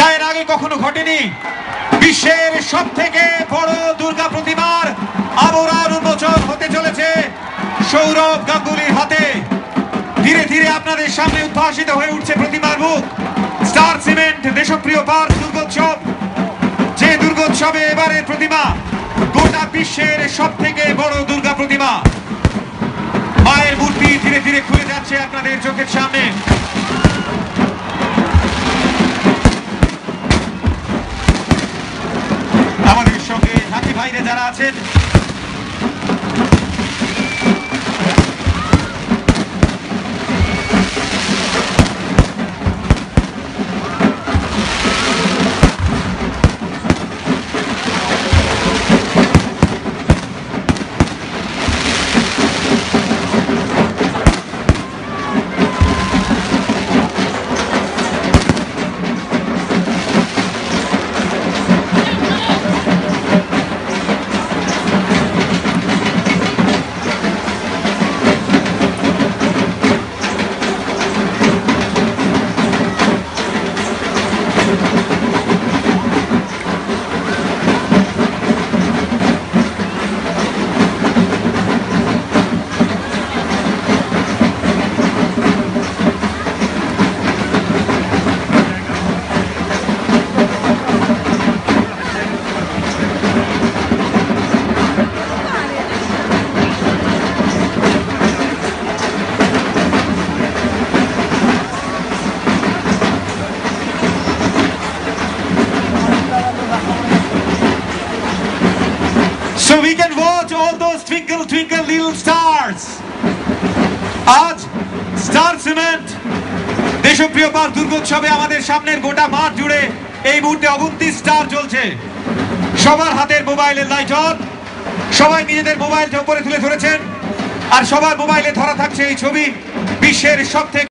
যা এর আগে কখনো ঘটেনি। বিশ্বের সবথেকে বড় দুর্গা প্রতিমার আবরণ উন্মোচন হতে চলেছে সৌরভ গাঙ্গুলির হাতে। ধীরে ধীরে আপনাদের সামনে উদ্ভাসিত হয়ে উঠছে প্রতিমার মুখ। স্টার সিমেন্ট দেশপ্রিয় পার্ক দুর্গোৎসব, যে দুর্গোৎসবে এবারের প্রতিমা গোটা বিশ্বের সবথেকে বড় দুর্গা প্রতিমা। মায়ের মূর্তি ধীরে ধীরে খুলে যাচ্ছে আপনাদের চোখের সামনে। আমাদের সঙ্গে সাথী ভাইরা যারা আছেন, so we can watch all those twinkle twinkle little stars. আজ স্টার সিমেন্ট দেশপ্রিয় পার্ক দুর্গোৎসবে আমাদের সামনের গোটা মাঠ জুড়ে এই মুহূর্তে অগুন্তি স্টার জ্বলছে। সবার হাতের মোবাইলের লাইট অন, সবাই নিজেদের মোবাইলটা উপরে তুলে ধরেছেন, আর সবার মোবাইলে ধরা থাকছে এই ছবি বিশ্বের সবথেকে